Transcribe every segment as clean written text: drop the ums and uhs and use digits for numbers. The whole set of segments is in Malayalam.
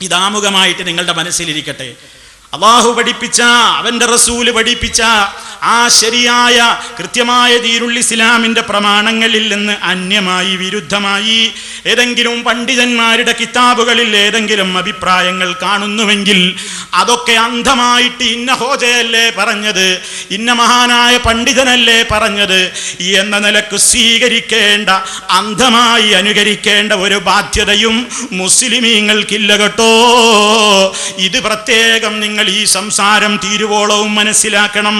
ഇതാമുഖമായിട്ട് നിങ്ങളുടെ മനസ്സിലിരിക്കട്ടെ. അള്ളാഹു പഠിപ്പിച്ച, അവന്റെ റസൂല് പഠിപ്പിച്ച ആ ശരിയായ കൃത്യമായ ദീനുൽ ഇസ്ലാമിന്റെ പ്രമാണങ്ങളിൽ നിന്ന് അന്യമായി, വിരുദ്ധമായി ഏതെങ്കിലും പണ്ഡിതന്മാരുടെ കിതാബുകളിൽ ഏതെങ്കിലും അഭിപ്രായങ്ങൾ കാണുന്നുവെങ്കിൽ അതൊക്കെ അന്ധമായിട്ട് ഇന്ന ഹോജയല്ലേ പറഞ്ഞത്, ഇന്ന മഹാനായ പണ്ഡിതനല്ലേ പറഞ്ഞത് എന്ന നിലക്ക് സ്വീകരിക്കേണ്ട, അന്ധമായി അനുകരിക്കേണ്ട ഒരു ബാധ്യതയും മുസ്ലിമീങ്ങൾക്കില്ല കേട്ടോ. ഇത് പ്രത്യേകം നിങ്ങൾ ഈ സംസാരം തീരുവോളവും മനസ്സിലാക്കണം.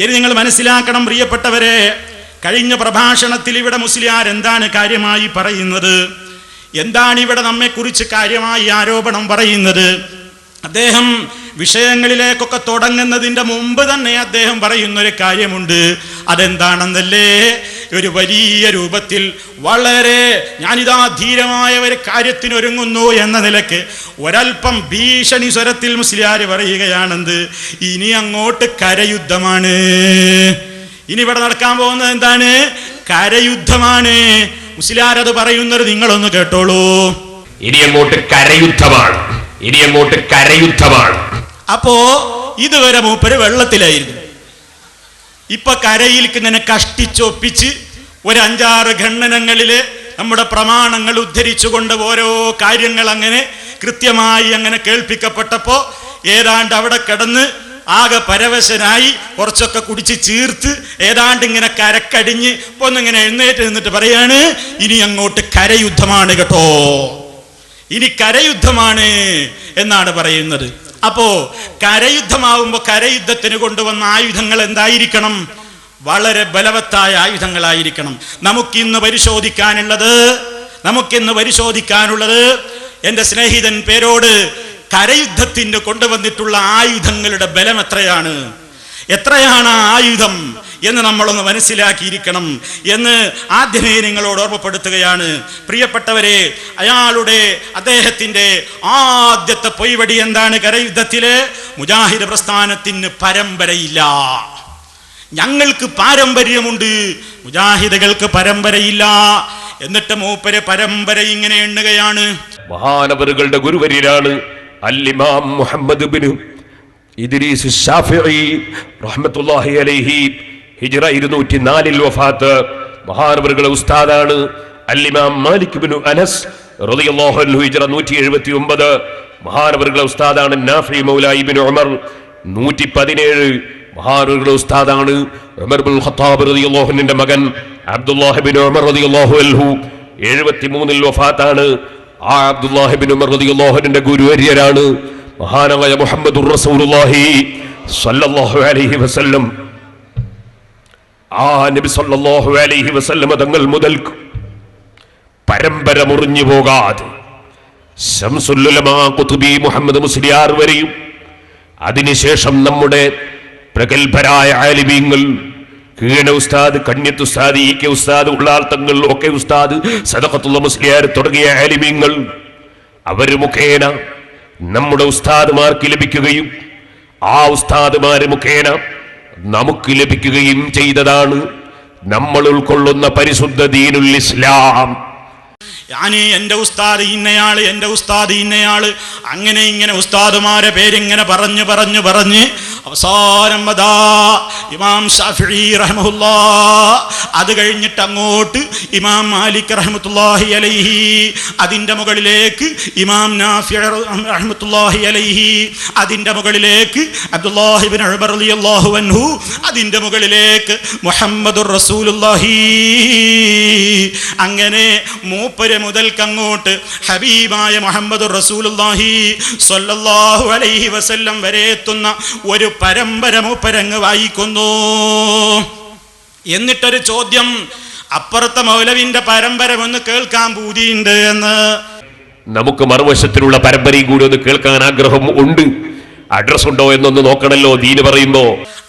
ഇനി നിങ്ങൾ മനസ്സിലാക്കണം പ്രിയപ്പെട്ടവരെ, കഴിഞ്ഞ പ്രഭാഷണത്തിൽ ഇവിടെ മുസ്ലിയാർ എന്താണ് കാര്യമായി പറയുന്നത്, എന്താണ് ഇവിടെ നമ്മെക്കുറിച്ച് കാര്യമായി ആരോപണം പറയുന്നത്? അദ്ദേഹം വിഷയങ്ങളിലേക്കൊക്കെ തുടങ്ങുന്നതിൻ്റെ മുമ്പ് തന്നെ അദ്ദേഹം പറയുന്നൊരു കാര്യമുണ്ട്. അതെന്താണെന്നല്ലേ? ഒരു വലിയ രൂപത്തിൽ വളരെ ഞാനിതാ ധീരമായ ഒരു കാര്യത്തിനൊരുങ്ങുന്നു എന്ന നിലക്ക് ഒരൽപ്പം ഭീഷണി സ്വരത്തിൽ മുസ്ലിയാർ പറയുകയാണെന്ത്, ഇനി അങ്ങോട്ട് കരയുദ്ധമാണ്. ഇനി ഇവിടെ നടക്കാൻ പോകുന്നത് എന്താണ്? കരയുദ്ധമാണ്. മുസ്ലിയാർ അത് പറയുന്നത് നിങ്ങളൊന്ന് കേട്ടോളൂ. ഇനി അങ്ങോട്ട് കരയുദ്ധമാണ്, ഇനി അങ്ങോട്ട് കരയുദ്ധമാണ്. അപ്പോ ഇതുവരെ മൂപ്പര് വെള്ളത്തിലായിരുന്നു. ഇപ്പൊ കരയിലേക്ക് ഇങ്ങനെ കഷ്ടിച്ചൊപ്പിച്ച് ഒരു 5-6 ഖണ്ഡനങ്ങളില് നമ്മുടെ പ്രമാണങ്ങൾ ഉദ്ധരിച്ചുകൊണ്ട് ഓരോ കാര്യങ്ങൾ അങ്ങനെ കൃത്യമായി അങ്ങനെ കേൾപ്പിക്കപ്പെട്ടപ്പോ ഏതാണ്ട് അവിടെ കിടന്ന് ആകെ പരവശനായി കുറച്ചൊക്കെ കുടിച്ച് ചീർത്ത് ഏതാണ്ട് ഇങ്ങനെ കരക്കടിഞ്ഞ് ഒന്നിങ്ങനെ എഴുന്നേറ്റ് നിന്നിട്ട് പറയാണ്, ഇനി അങ്ങോട്ട് കരയുദ്ധമാണ് കേട്ടോ, ഇനി കരയുദ്ധമാണ് എന്നാണ് പറയുന്നത്. അപ്പോ കരയുദ്ധമാവുമ്പോ കരയുദ്ധത്തിന് കൊണ്ടുവന്ന ആയുധങ്ങൾ എന്തായിരിക്കണം? വളരെ ബലവത്തായ ആയുധങ്ങളായിരിക്കണം. നമുക്കിന്ന് പരിശോധിക്കാനുള്ളത് എൻ്റെ സ്നേഹിതൻ പേരോട് കരയുദ്ധത്തിന് കൊണ്ടുവന്നിട്ടുള്ള ആയുധങ്ങളുടെ ബലം എത്രയാണ് ആയുധം എന്ന് നമ്മളൊന്ന് മനസ്സിലാക്കിയിരിക്കണം എന്ന് ആദ്യമേ നിങ്ങളോട് ഓർമ്മപ്പെടുത്തുകയാണ്. പ്രിയപ്പെട്ടവരെ, അദ്ദേഹത്തിൻ്റെ ആദ്യത്തെ പൊയ്വടി എന്താണ്? കരയുദ്ധത്തില് മുജാഹിദ് പ്രസ്ഥാനത്തിന് പരമ്പരയില്ല. ഞങ്ങൾക്ക് പാരമ്പര്യമുണ്ട്, മുജാഹിദുകൾക്ക് പരമ്പരയില്ല. എന്നിട്ട് മൂപ്പര് പരമ്പര ഇങ്ങനെ എണ്ണുകയാണ്. മഹാനവറുകളുടെ ഗുരുവര്യരാണ് അൽ-ഇമാം മുഹമ്മദ് ബിൻ ഇദ്രീസ് ശാഫിഈ റഹ്മത്തുള്ളാഹി അലൈഹി. ഹിജ്റ 204 വഫാത്ത്. മഹാനവറുകളുടെ ഉസ്താദാണ് അൽ-ഇമാം മാലിക് ബിൻ അനസ് റളിയല്ലാഹു അൻഹു. ഹിജ്റ 179. മഹാനവറുകളുടെ ഉസ്താദാണ് നാഫി മൗല ഇബ്നു ഉമർ 117. മഹാനവറുകളുടെ ഉസ്താദാണ് ഉമർ ബിൻ ഖത്താബ് റളിയല്ലാഹു അൻഹുവിന്റെ മകൻ അബ്ദുല്ലാഹ് ബിൻ ഉമർ റളിയല്ലാഹു അൻഹു 73 വഫാത്താണ്. ആ അബ്ദുല്ലാഹ് ബിൻ ഉമർ റളിയല്ലാഹു അൻഹുവിന്റെ ഗുരുവര്യരാണ് മഹാനായ മുഹമ്മദുർ റസൂലുള്ളാഹി സ്വല്ലല്ലാഹു അലൈഹി വസല്ലം. ആ നബി സല്ലല്ലാഹു അലൈഹി വസല്ലം തങ്ങൾ മുതൽ പരമ്പര മുറിഞ്ഞു പോകാതെ ശംസുൽ ഉലമാ ഖുതുബി മുഹമ്മദ് മുസ്ലിയാർ വരെയും അതിനുശേഷം നമ്മുടെ പ്രഗൽഭരായ ആലിമീങ്ങൾ, കീഴ ഉസ്താദ്, കണ്യത്ത് ഉസ്താദ്, ഇ കെ ഉസ്താദ്, ഉള്ളാൾ തങ്ങൾ, ഒക്കെ ഉസ്താദ്, സദഖത്തുള്ള മുസ്ലിയാർ തുടങ്ങിയ ആലിമീങ്ങൾ, അവർ മുഖേന നമ്മുടെ ഉസ്താദുമാർക്ക് ലഭിക്കുകയും ആ ഉസ്താദുമാര് മുഖേന നമുക്ക് ലഭിക്കുകയും ചെയ്തതാണ് നമ്മൾ ഉൾക്കൊള്ളുന്ന പരിശുദ്ധ ദീനുൽ ഇസ്ലാം. എൻ്റെ ഉസ്താദ് ഇന്നയാള്, എൻ്റെ ഉസ്താദ് ഇന്നയാള്, അങ്ങനെ ഇങ്ങനെ ഉസ്താദുമാരെ പേരിങ്ങനെ പറഞ്ഞ് അവസാനം അതാ ഇമാം ഷാഫിഈ റഹ്മത്തുള്ളാഹി, അത് കഴിഞ്ഞിട്ട് അങ്ങോട്ട് ഇമാം മാലിക് റഹ്മത്തുള്ളാഹി അലൈഹി, അതിൻ്റെ മുകളിലേക്ക് ഇമാം നാഫി റഹ്മത്തുള്ളാഹി അലൈഹി, അതിൻ്റെ മുകളിലേക്ക് അബ്ദുല്ലാഹി ഇബ്നു ഉമർ റളിയല്ലാഹു അൻഹു, അതിൻ്റെ മുകളിലേക്ക് മുഹമ്മദുർ റസൂലുള്ളാഹി. അങ്ങനെ മൂപ്പര് മുതൽക്കങ്ങോട്ട് ഹബീബായ മുഹമ്മദുർ റസൂലുള്ളാഹി സ്വല്ലല്ലാഹു അലൈഹി വസല്ലം വരെ എത്തുന്ന ഒരു പരമ്പര മൂപ്പരങ്ങ് വായിക്കുന്നു. എന്നിട്ടൊരു ചോദ്യം, അപ്പുറത്തെ മൗലവിന്റെ പരമ്പര ഒന്ന് കേൾക്കാൻ പൂതിയുണ്ട് എന്ന്. നമുക്ക് മറുവശത്തിലുള്ള പരമ്പരയും കൂടി ഒന്ന് കേൾക്കാൻ ആഗ്രഹം ഉണ്ട്. അഡ്രസ് ഉണ്ടോ എന്നൊന്ന് നോക്കണല്ലോ ദീന് പറയുമ്പോ.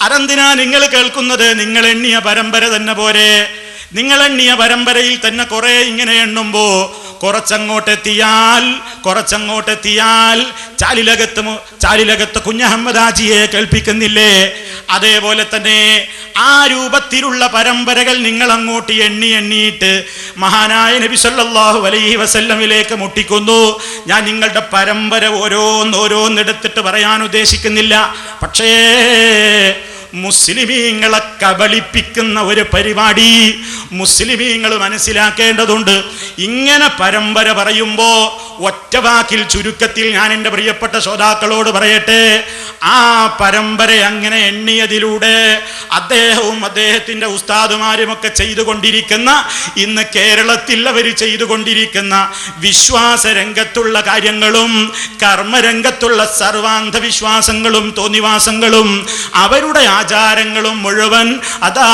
അതെന്തിനാ നിങ്ങൾ കേൾക്കുന്നത്? നിങ്ങൾ എണ്ണിയ പരമ്പര തന്നെ പോരെ. നിങ്ങൾ എണ്ണിയ പരമ്പരയിൽ തന്നെ കുറെ ഇങ്ങനെ എണ്ണുമ്പോ കുറച്ചങ്ങോട്ടെത്തിയാൽ ചാലിലകത്ത് കുഞ്ഞഹമ്മദ് ഹാജിയെ കേൾപ്പിക്കുന്നില്ലേ? അതേപോലെ തന്നെ ആ രൂപത്തിലുള്ള പരമ്പരകൾ നിങ്ങൾ അങ്ങോട്ട് എണ്ണിയിട്ട് മഹാനായ നബി സല്ലല്ലാഹു അലൈഹി വസല്ലമിലേക്ക് മുട്ടിക്കുന്നു. ഞാൻ നിങ്ങളുടെ പരമ്പര ഓരോന്നെടുത്തിട്ട് പറയാൻ ഉദ്ദേശിക്കുന്നില്ല. പക്ഷേ മുസ്ലിമീങ്ങളെ കബളിപ്പിക്കുന്ന ഒരു പരിപാടി മുസ്ലിമീങ്ങൾ മനസ്സിലാക്കേണ്ടതുണ്ട്. ഇങ്ങനെ പരമ്പര പറയുമ്പോ ഒറ്റ വാക്കിൽ ചുരുക്കത്തിൽ ഞാൻ എൻ്റെ പ്രിയപ്പെട്ട ശ്രോതാക്കളോട് പറയട്ടെ, ആ പരമ്പര അങ്ങനെ എണ്ണിയതിലൂടെ അദ്ദേഹവും അദ്ദേഹത്തിൻ്റെ ഉസ്താദുമാരുമൊക്കെ ചെയ്തുകൊണ്ടിരിക്കുന്ന, ഇന്ന് കേരളത്തിൽ അവർ ചെയ്തുകൊണ്ടിരിക്കുന്ന വിശ്വാസ രംഗത്തുള്ള കാര്യങ്ങളും കർമ്മരംഗത്തുള്ള സർവാന്ധവിശ്വാസങ്ങളും തോന്നിവാസങ്ങളും അവരുടെ ആചാരങ്ങളും മുഴുവൻ അതാ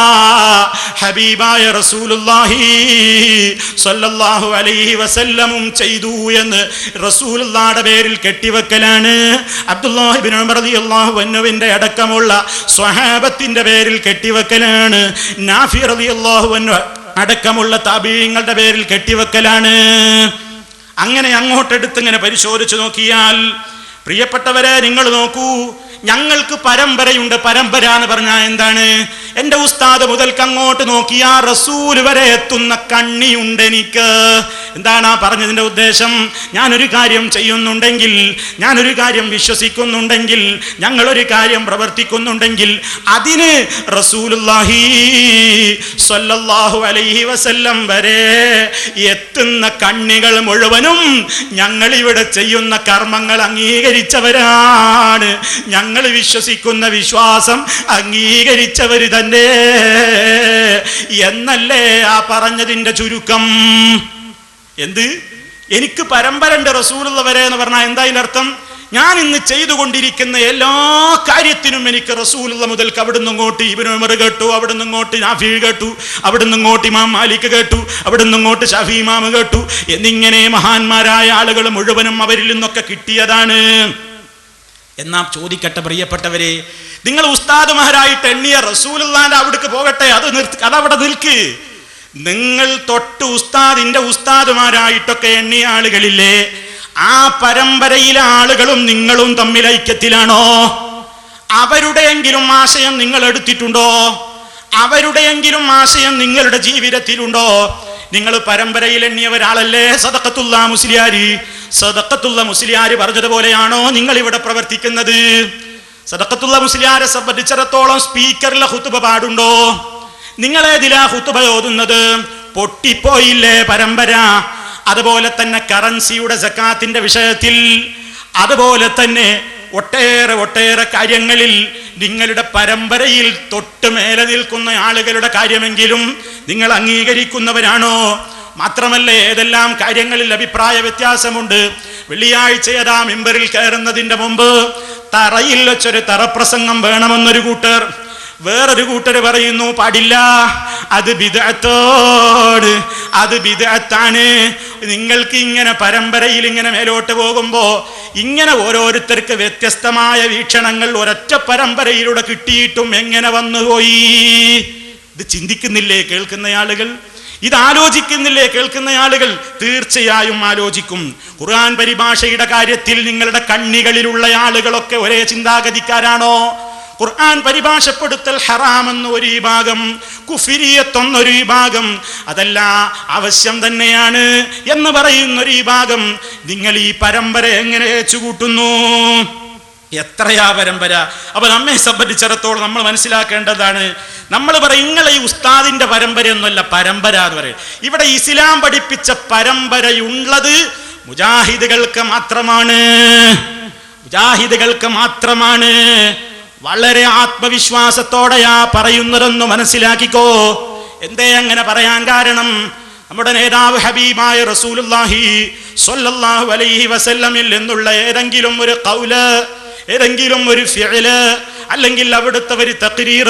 ഹബീബായ റസൂലുള്ളാഹി സ്വല്ലല്ലാഹു അലൈഹി വസല്ലമും ചെയ്തു എന്ന് റസൂലുള്ളാഹിയുടെ പേരിൽ കെട്ടിവെക്കലാണ്. അബ്ദുല്ലാഹി ഇബ്നു ഉമർ റളിയല്ലാഹു അൻഹുവിന്റെ അടക്കമുള്ള സ്വഹാബത്തിന്റെ പേരിൽ കെട്ടിവെക്കലാണ്. നാഫി റളിയല്ലാഹു അൻഹു അടക്കമുള്ള താബീഈങ്ങളുടെ പേരിൽ കെട്ടിവെക്കലാണ്. അങ്ങനെ അങ്ങോട്ടെടുത്ത് ഇങ്ങനെ പരിശോധിച്ചു നോക്കിയാൽ പ്രിയപ്പെട്ടവരെ, നിങ്ങൾ നോക്കൂ, ഞങ്ങൾക്ക് പരമ്പരയുണ്ട്. പരമ്പര എന്ന് പറഞ്ഞാൽ എന്താണ്? എൻ്റെ ഉസ്താദ് മുതൽക്ക് അങ്ങോട്ട് നോക്കിയാ റസൂൽ വരെ എത്തുന്ന കണ്ണിയുണ്ട് എനിക്ക്. എന്താണ് ആ പറഞ്ഞതിൻ്റെ ഉദ്ദേശം? ഞാനൊരു കാര്യം ചെയ്യുന്നുണ്ടെങ്കിൽ, ഞാനൊരു കാര്യം വിശ്വസിക്കുന്നുണ്ടെങ്കിൽ, ഞങ്ങളൊരു കാര്യം പ്രവർത്തിക്കുന്നുണ്ടെങ്കിൽ അതിന് റസൂലുള്ളാഹി സ്വല്ലല്ലാഹു അലൈഹി വസല്ലം വരെ എത്തുന്ന കണ്ണികൾ മുഴുവനും ഞങ്ങളിവിടെ ചെയ്യുന്ന കർമ്മങ്ങൾ അംഗീകരിച്ചവരാണ്. ഞങ്ങൾ വിശ്വസിക്കുന്ന വിശ്വാസം അംഗീകരിച്ചവര് തന്നെ എന്നല്ലേ ആ പറഞ്ഞതിൻ്റെ ചുരുക്കം? എന്ത്? എനിക്ക് പരമ്പരന്റെ റസൂലുള്ള വരെ എന്ന് പറഞ്ഞാൽ എന്താ അതിനർത്ഥം? ഞാൻ ഇന്ന് ചെയ്തുകൊണ്ടിരിക്കുന്ന എല്ലാ കാര്യത്തിനും എനിക്ക് റസൂലുള്ള മുതൽക്ക് അവിടുന്ന് ഇങ്ങോട്ട് ഇബ്നു ഉമർ കേട്ടു, അവിടുന്ന് ഇങ്ങോട്ട് നാഫി കേട്ടു, അവിടുന്ന് ഇങ്ങോട്ട് ഇമാം മാലിക് കേട്ടു, അവിടുന്ന് ഇങ്ങോട്ട് ഷാഫി ഇമാം കേട്ടു എന്നിങ്ങനെ മഹാന്മാരായ ആളുകൾ മുഴുവനും അവരിൽ നിന്നൊക്കെ കിട്ടിയതാണ്. എന്നാ ചോദിക്കട്ടെ പ്രിയപ്പെട്ടവരെ, നിങ്ങൾ ഉസ്താദുമാരായിട്ട് എണ്ണിയ റസൂലുള്ളാഹിന്റെ അവിടേക്ക് പോകട്ടെ, അതവിടെ നിൽക്ക്. നിങ്ങൾ തൊട്ട് ഉസ്താദിന്റെ ഉസ്താദുമാരായിട്ടൊക്കെ എണ്ണിയ ആളുകളില്ലേ, ആ പരമ്പരയിലെ ആളുകളും നിങ്ങളും തമ്മിൽ ഐക്യത്തിലാണോ? അവരുടെയെങ്കിലും ആശയം നിങ്ങൾ എടുത്തിട്ടുണ്ടോ? അവരുടെയെങ്കിലും ആശയം നിങ്ങളുടെ ജീവിതത്തിലുണ്ടോ? നിങ്ങൾ പരമ്പരയിൽ എണ്ണിയ ഒരാളല്ലേ സദഖത്തുള്ള മുസ്ലിയാരി. സദഖത്തുള്ള മുസ്ലിയാർ പറഞ്ഞതുപോലെയാണോ നിങ്ങൾ ഇവിടെ പ്രവർത്തിക്കുന്നത്? സദഖത്തുള്ള മുസ്ലിയാരെ സംബന്ധിച്ചിടത്തോളം സ്പീക്കറിലെ ഖുതുബ പാടുണ്ടോ? നിങ്ങളേതിലാ ഖുതുബ ഓതുന്നത്? പൊട്ടിപ്പോയില്ലേ പരമ്പര? അതുപോലെ തന്നെ കറൻസിയുടെ സക്കാത്തിന്റെ വിഷയത്തിൽ, അതുപോലെ തന്നെ ഒട്ടേറെ കാര്യങ്ങളിൽ നിങ്ങളുടെ പരമ്പരയിൽ തൊട്ട് മേലെ നിൽക്കുന്ന ആളുകളുടെ കാര്യമെങ്കിലും നിങ്ങൾ അംഗീകരിക്കുന്നവരാണോ? മാത്രമല്ല, ഏതെല്ലാം കാര്യങ്ങളിൽ അഭിപ്രായ വ്യത്യാസമുണ്ട്. വെള്ളിയാഴ്ച അതാ മിമ്പറിൽ കയറുന്നതിന്റെ മുമ്പ് തറയിൽ വെച്ചൊരു തറപ്രസംഗം വേണമെന്നൊരു കൂട്ടർ, വേറൊരു കൂട്ടർ പറയുന്നു പാടില്ല, അത് ബിദ്അത്താണ്, അത് ബിദ്അത്താണ്. നിങ്ങൾക്ക് ഇങ്ങനെ പരമ്പരയിൽ ഇങ്ങനെ മേലോട്ട് പോകുമ്പോ ഇങ്ങനെ ഓരോരുത്തർക്ക് വ്യത്യസ്തമായ വീക്ഷണങ്ങൾ ഒരൊറ്റ പരമ്പരയിലൂടെ കിട്ടിയിട്ടും എങ്ങനെ വന്നുപോയി? ഇത് ചിന്തിക്കുന്നില്ലേ കേൾക്കുന്ന ആളുകൾ? ഇത് ആലോചിക്കുന്നില്ലേ കേൾക്കുന്ന ആളുകൾ? തീർച്ചയായും ആലോചിക്കും. ഖുർആൻ പരിഭാഷയുടെ കാര്യത്തിൽ നിങ്ങളുടെ കണ്ണികളിലുള്ള ആളുകളൊക്കെ ഒരേ ചിന്താഗതിക്കാരാണോ? ഖുർആൻ പരിഭാഷപ്പെടുത്തൽ ഹറാമെന്ന് ഒരു വിഭാഗം, കുഫിരിയത്തൊന്നൊരു വിഭാഗം, അതല്ല ആവശ്യം തന്നെയാണ് എന്ന് പറയുന്ന ഒരു വിഭാഗം. നിങ്ങൾ ഈ പരമ്പര എങ്ങനെ വെച്ചുകൂട്ടുന്നു? എത്രയാ പരമ്പര? അപ്പൊ നമ്മെ സംബന്ധിച്ചിടത്തോളം നമ്മൾ മനസ്സിലാക്കേണ്ടതാണ്, നമ്മൾ പറയും നിങ്ങളെ ഈ ഉസ്താദിന്റെ പരമ്പരയൊന്നുമല്ല പരമ്പര എന്ന് പറയും. ഇവിടെ ഇസ്ലാം പഠിപ്പിച്ച പരമ്പരയുള്ളത് മുജാഹിദുകൾക്ക് മാത്രമാണ്, മുജാഹിദുകൾക്ക് മാത്രമാണ്. വളരെ ആത്മവിശ്വാസത്തോടെയാ പറയുന്നതെന്ന് മനസ്സിലാക്കിക്കോ. എന്തേ അങ്ങനെ പറയാൻ കാരണം? നമ്മുടെ നേതാവ് ഹബീബായ റസൂലുള്ളാഹി സ്വല്ലല്ലാഹു അലൈഹി വസല്ലമിൽ നിന്നുള്ള ഏതെങ്കിലും ഒരു ഖൗല്, ഏതെങ്കിലും ഒരു ഫിഅല്, അല്ലെങ്കിൽ അവിടുത്തെ ഒരു തഖ്രീർ,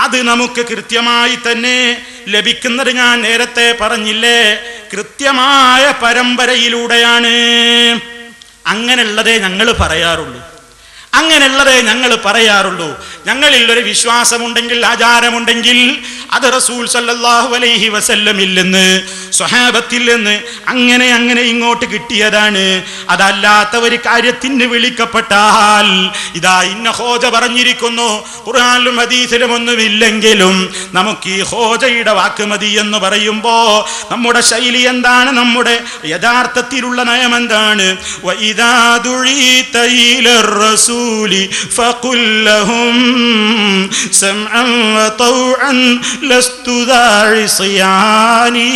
അത് നമുക്ക് കൃത്യമായി തന്നെ ലഭിക്കുന്നത് ഞാൻ നേരത്തെ പറഞ്ഞില്ലേ, കൃത്യമായ പരമ്പരയിലൂടെയാണ്. അങ്ങനെയുള്ളതേ ഞങ്ങൾ പറയാറുള്ളൂ. അങ്ങനെയുള്ളതേ ഞങ്ങൾ പറയാറുള്ളൂ. ഞങ്ങളിൽ ഒരു വിശ്വാസമുണ്ടെങ്കിൽ, ആചാരമുണ്ടെങ്കിൽ അത് റസൂൽ സല്ലല്ലാഹു അലൈഹി വസല്ലമിൽ നിന്ന്, സ്വഹാബത്തിൽ നിന്ന് അങ്ങനെ ഇങ്ങോട്ട് കിട്ടിയതാണ്. അതല്ലാത്ത ഒരു കാര്യത്തിന് വിളിക്കപ്പെട്ടാൽ ഇതാ ഇന്ന ഹോജ പറഞ്ഞിരിക്കുന്നു, ഖുർആനിലും ഹദീസിലും ഒന്നുമില്ലെങ്കിലും നമുക്ക് ഈ ഹോജയുടെ വാക്ക് മതി എന്ന് പറയുമ്പോ നമ്മുടെ ശൈലി എന്താണ്, നമ്മുടെ യഥാർത്ഥത്തിലുള്ള നയം എന്താണ്? വഇദാ ദുഈത ഇലർ റസൂലി ഫഖുൽ ലഹും സമഅൻ വതൗഅൻ ലസ്തു ദാഇ സിയാനി.